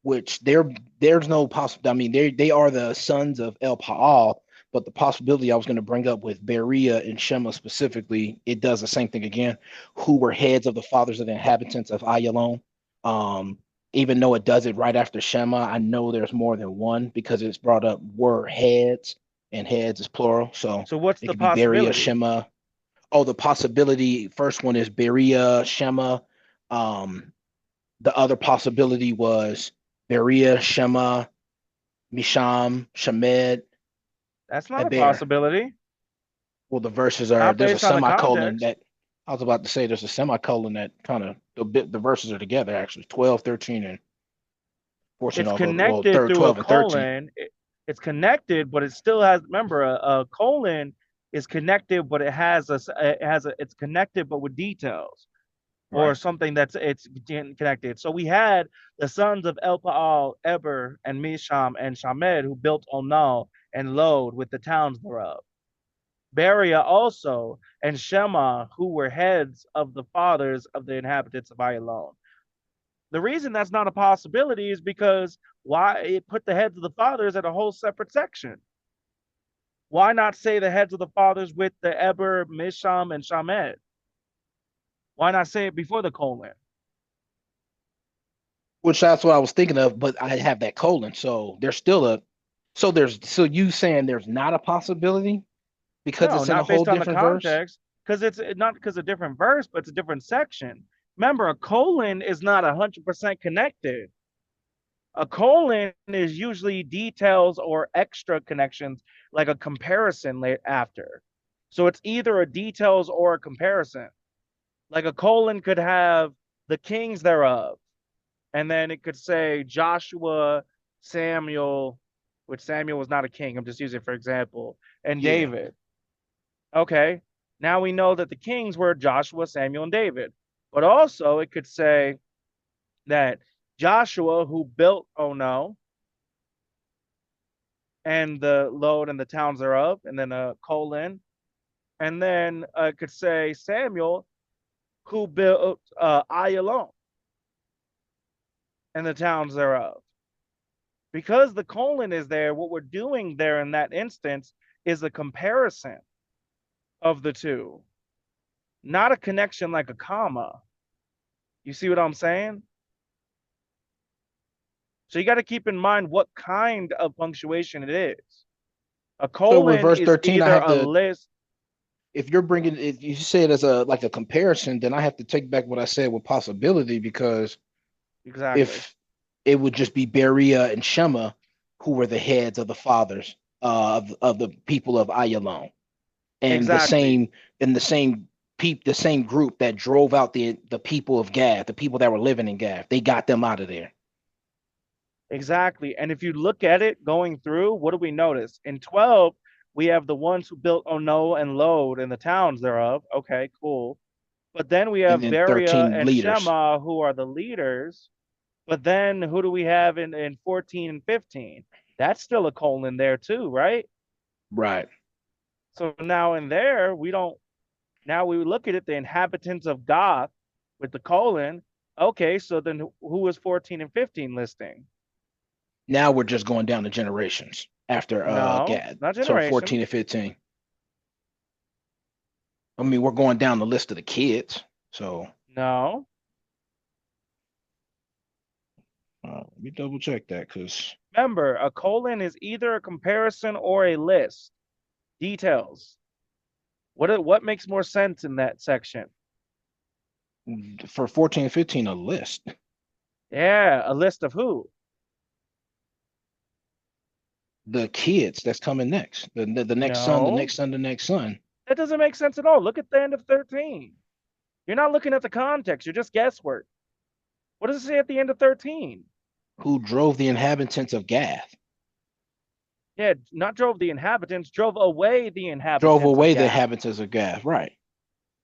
which there's no possible. I mean, they are the sons of El Paal, but the possibility I was going to bring up with Berea and Shema specifically, it does the same thing again. Who were heads of the fathers of the inhabitants of Ayalon. Even though it does it right after Shema, I know there's more than one because it's brought up were heads, and heads is plural. So what's it the could be Berea, possibility? Shema. Oh, the possibility. First one is Berea, Shema, um, The other possibility was Berea, Shema, Misham, Shamed, That's not a Heber. possibility. Well, the verses are Not there's a based on the semicolon context. that I was about to say there's a semicolon that kind of the verses are together actually 12, 13, and 14. It's Although well, connected third through a 12 and 13. colon. It's connected, but it still has. Remember, a colon is connected, but it's connected, but with details or Right. something it's connected. So we had the sons of Elpaal, Eber, and Misham and Shamed who built Onal and Lod with the towns thereof. Beria also and Shema who were heads of the fathers of the inhabitants of Ayalon. The reason that's not a possibility is because why it put the heads of the fathers at a whole separate section. Why not say the heads of the fathers with the Eber, Misham, and Shamed? Why not say it before the colon? Which that's what I was thinking of, but I have that colon, so there's still a so you saying there's not a possibility because No, it's in a not whole based on the different verse? context, because it's not because of a different verse, but it's a different section. Remember, a colon is not 100% connected. A colon is usually details or extra connections, like a comparison after. So it's either a details or a comparison. Like a colon could have the kings thereof, and then it could say Joshua, Samuel, which Samuel was not a king. I'm just using it for example, and Yeah. David. Okay, now we know that the kings were Joshua, Samuel, and David. But also it could say that Joshua, who built Ono, and the Lod and the towns thereof, and then a colon, and then it could say Samuel, who built Ayalon and the towns thereof. Because the colon is there, what we're doing there in that instance is a comparison of the two, not a connection like a comma. You see what I'm saying? So you got to keep in mind what kind of punctuation it is. A So with colon verse is 13, I either have a to list. if you say it as a like a comparison, then I have to take back what I said with possibility because Exactly. if it would just be Berea and Shema who were the heads of the fathers of the people of Ayalon, and Exactly. the same the same group that drove out the people of Gath, the people that were living in Gath, they got them out of there. Exactly. And if you look at it going through, what do we notice? In 12, we have the ones who built Ono and Lod and the towns thereof. Okay, cool. But then we And have then Beria 13 and leaders. Shema who are the leaders. But then who do we have in 14 and 15? That's still a colon there too, right? Right. So now in there, we don't, now we look at it, the inhabitants of Goth with the colon. Okay, so then who is 14 and 15 listing? Now we're just going down the generations after No, Gad. not So 14 generations. and 15. I mean, we're going down the list of the kids. So No. let me double check that because Remember, a colon is either a comparison or a list. Details. What makes more sense in that section? for 14 and 15, a list. Yeah, a list of who? The kids that's coming next. The next son, the No, next son, the next son. that doesn't make sense at all. Look at the end of 13. You're not looking at the context. You're just guesswork. What does it say at the end of 13? Who drove the inhabitants of Gath. Yeah, not drove the inhabitants, drove away the Drove inhabitants of away the Gath. inhabitants of Gath. Right.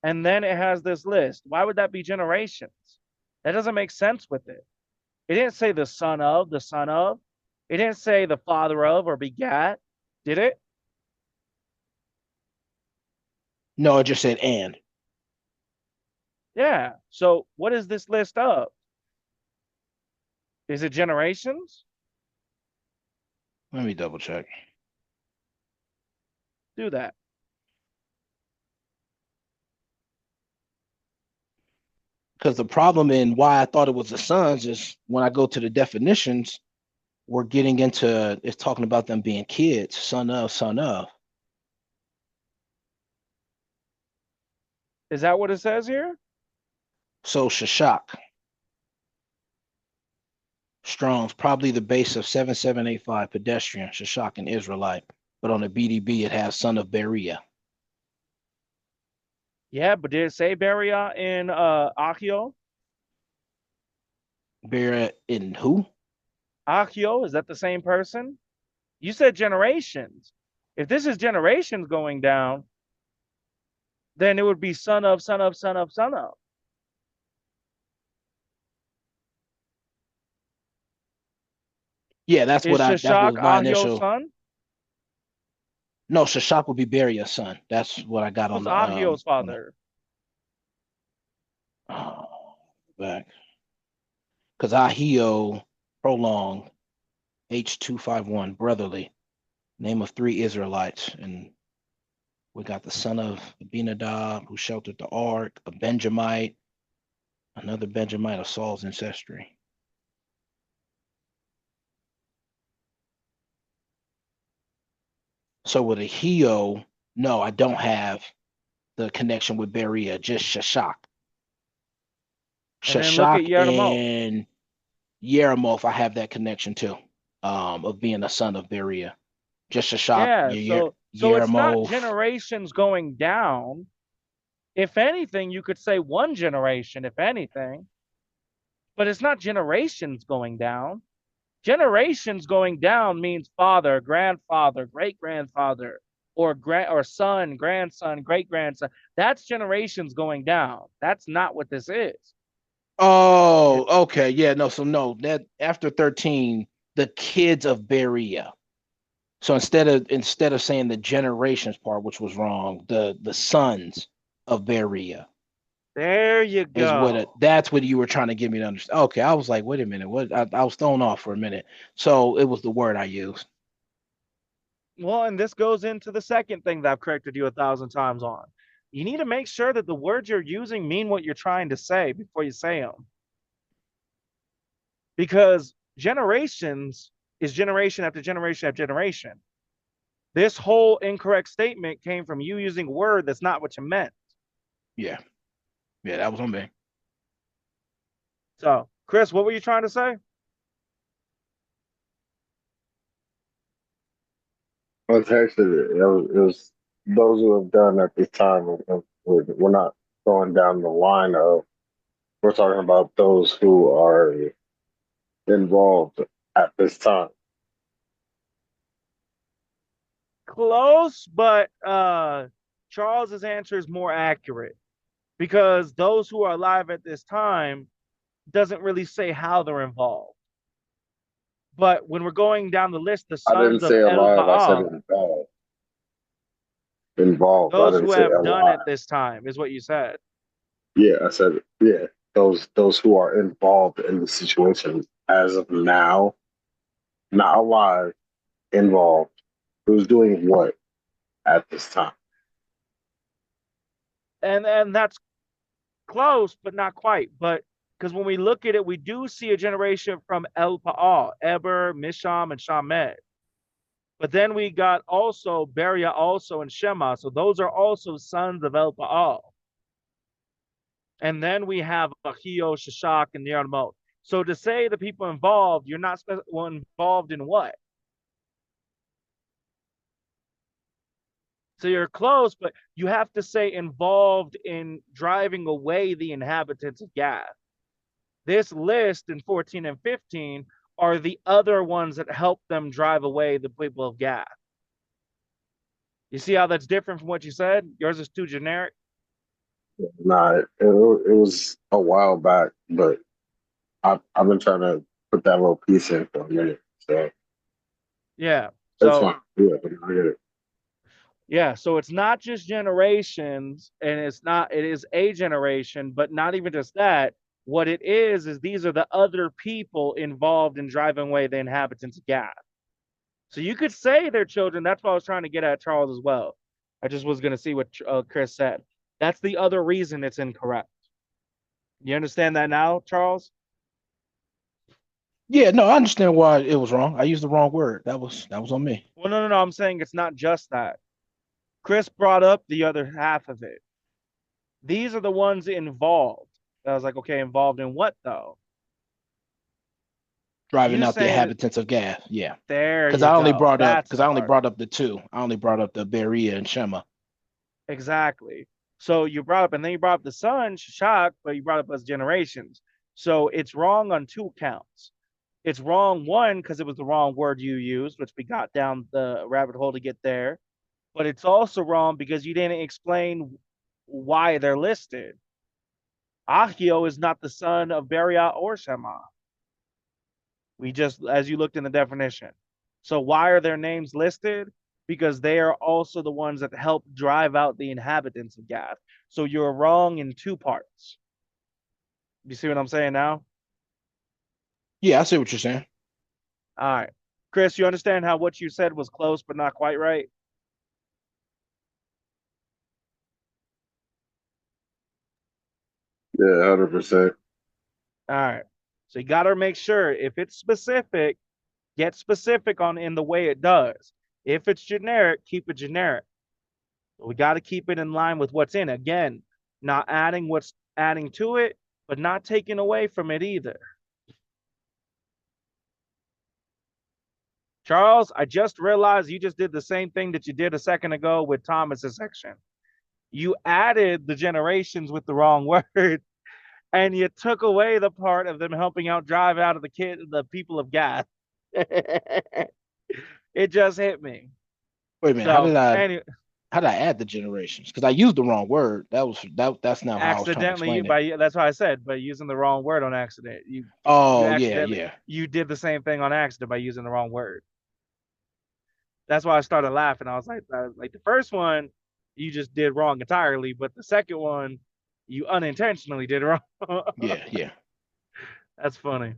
And then it has this list. Why would that be generations? That doesn't make sense with it. It didn't say the son of, the son of. It didn't say the father of or begat, did it? No, it just said and. Yeah. So what is this list of? Is it generations? Let me double check. Do that. Because the problem in why I thought it was the sons is when I go to the definitions, we're getting into it's talking about them being kids, son of, son of. Is that what it says here? So Shashak. Strong's probably the base of 7785 pedestrian, Shishak, and Israelite. But on the BDB, it has son of Berea. Yeah, but did it say Beria in Achio? Berea in who? Achio, is that the same person? You said generations. If this is generations going down, then it would be son of, son of, son of, son of. Yeah, that Is was Shishak my Ahio's initial. son? No, Shishak would be Berea's son. That's what I got on Who's the Ahio's father? back. Because Ahio prolonged H251 brotherly, name of 3 Israelites, and we got the son of Abinadab who sheltered the ark, a Benjamite, another Benjamite of Saul's ancestry. So with Ahio, no, I don't have the connection with Berea, just Shashak. And then look at Shashak Yermoth. and Yeremoth, I have that connection too, of being a son of Berea. Just Shashak, Yeah, so it's not Yeremoth. generations going down. If anything, you could say one generation, if anything, but it's not generations going down. Generations going down means father, grandfather, great grandfather, or son, grandson, great grandson. That's generations going down. That's not what this is. Oh, okay. Yeah, no, so no, that after 13, the kids of Berea. So instead of saying the generations part, which was wrong, the sons of Berea There you is go. that's what you were trying to get me to understand. Okay, I was like, wait a minute, what? I was thrown off for a minute. So it was the word I used. Well, and this goes into the second thing that I've corrected you 1,000 times on. You need to make sure that the words you're using mean what you're trying to say before you say them. Because generations is generation after generation after generation. This whole incorrect statement came from you using a word that's not what you meant. Yeah, yeah, that was on me. So, Chris, what were you trying to say? Well, actually, it was those who have done at this time. We're not going down the line of. We're talking about those who are involved at this time. Close, but Charles's answer is more accurate because those who are alive at this time doesn't really say how they're involved. But when we're going down the list, the I didn't sons of say El alive. I said Baal, involved. Involved. I those didn't who say have done alive. it this time, is what you said. Yeah, I said yeah. Those who are involved in the situation as of now, not alive, involved. Who's doing what at this time? And that's close, but not quite. But because when we look at it, we do see a generation from El Baal, Eber, Misham, and Shamed. But then we got also Beria also and Shema. So those are also sons of El Baal. And then we have Achio, Shashak, and Yarmot. So to say the people involved, you're not involved in what? So you're close, but you have to say involved in driving away the inhabitants of Gath. This list in 14 and 15 are the other ones that help them drive away the people of Gath. You see how that's different from what you said? Yours is too generic. Nah, it was a while back, but I've been trying to put that little piece in for a minute, so Yeah. it's So fine. Yeah, I get it. yeah, so it's not just generations, and it is a generation, but not even just that. What it is these are the other people involved in driving away the inhabitants of Gath. So you could say they're children. That's what I was trying to get at, Charles, as well. I just was going to see what Chris said. That's the other reason it's incorrect. You understand that now, Charles? Yeah, no, I understand why it was wrong. I used the wrong word. That was on me. Well, no. I'm saying it's not just that. Chris brought up the other half of it. These are the ones involved. I was like, okay, involved in what though? Driving You out the saying inhabitants of Gath. Yeah. there Because you I only go. brought up That's because the I only part. brought up the two. I only brought up the Berea and Shema. Exactly. So you brought up, and then you brought up the son, Shishak, but you brought up as generations. So it's wrong on two counts. It's wrong, one, because it was the wrong word you used, which we got down the rabbit hole to get there. But it's also wrong because you didn't explain why they're listed. Ahio is not the son of Beria or Shema. We just, as you looked in the definition. So why are their names listed? Because they are also the ones that help drive out the inhabitants of Gath. So you're wrong in two parts. You see what I'm saying now? Yeah, I see what you're saying. All right. Chris, you understand how what you said was close but not quite right? Yeah, 100%. All right. So you got to make sure if it's specific, get specific on in the way it does. If it's generic, keep it generic. We got to keep it in line with what's in. Again, not adding what's adding to it, but not taking away from it either. Charles, I just realized you just did the same thing that you did a second ago with Thomas's section. You added the generations with the wrong word, and you took away the part of them helping out drive out of the people of Gath. It just hit me. Wait a minute. So anyway, how did I add the generations? Because I used the wrong word. That's not how I was trying to accidentally explain it. that's why I said by using the wrong word on accident. You Oh yeah, accidentally yeah. you did the same thing on accident by using the wrong word. That's why I started laughing. I was like the first one you just did wrong entirely, but the second one you unintentionally did wrong. Yeah, yeah. That's funny.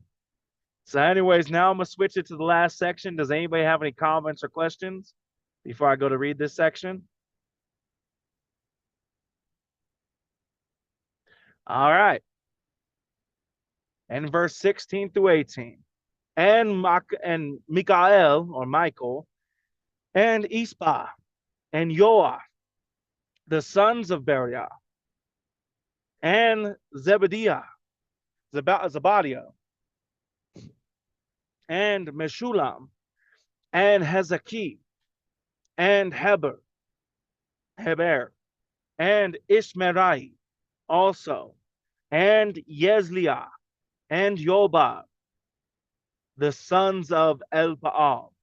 So, anyways, now I'm gonna switch it to the last section. Does anybody have any comments or questions before I go to read this section? All right. And verse 16 through 18. And Mikael or Michael and Ispa and Joah, the sons of Beriah, and Zebediah, Zebadiah, and Meshulam, and Hezekiah, and Heber, and Ishmerai also, and Yezliah, and Yobab, the sons of Elpaal.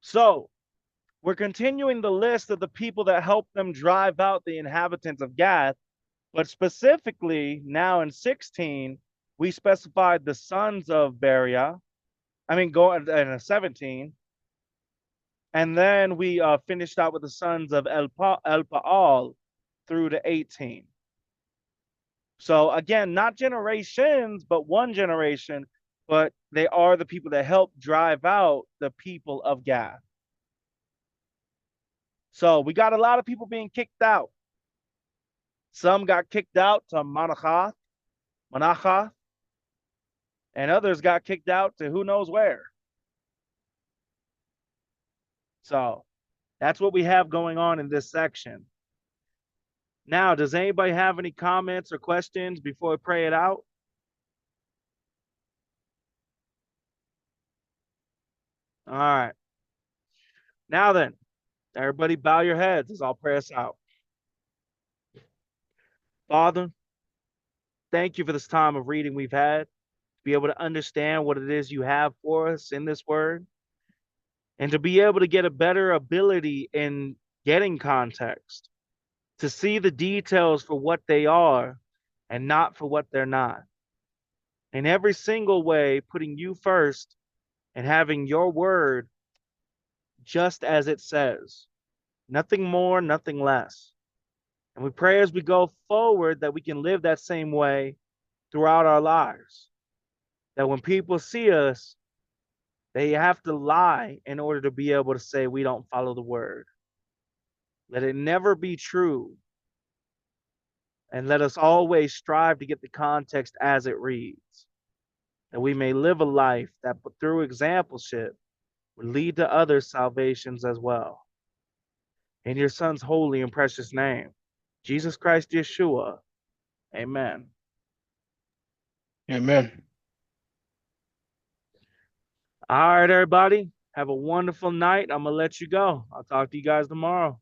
So we're continuing the list of the people that helped them drive out the inhabitants of Gath, but specifically now in 16, we specified the sons of Beriah. Going in 17, and then we finished out with the sons of Elpaal through to 18. So again, not generations, but one generation, but they are the people that help drive out the people of Gath. So we got a lot of people being kicked out. Some got kicked out to Manachath, and others got kicked out to who knows where. So that's what we have going on in this section. Now, does anybody have any comments or questions before we pray it out? All right. Now then, everybody bow your heads as I'll pray us out. Father, thank you for this time of reading we've had, to be able to understand what it is you have for us in this word, and to be able to get a better ability in getting context, to see the details for what they are and not for what they're not. In every single way, putting you first and having your word just as it says. Nothing more, nothing less. And we pray as we go forward that we can live that same way throughout our lives. That when people see us, they have to lie in order to be able to say we don't follow the word. Let it never be true. And let us always strive to get the context as it reads. That we may live a life that through exampleship would lead to other salvations as well. In your son's holy and precious name, Jesus Christ Yeshua. Amen. Amen. All right, everybody. Have a wonderful night. I'm gonna let you go. I'll talk to you guys tomorrow.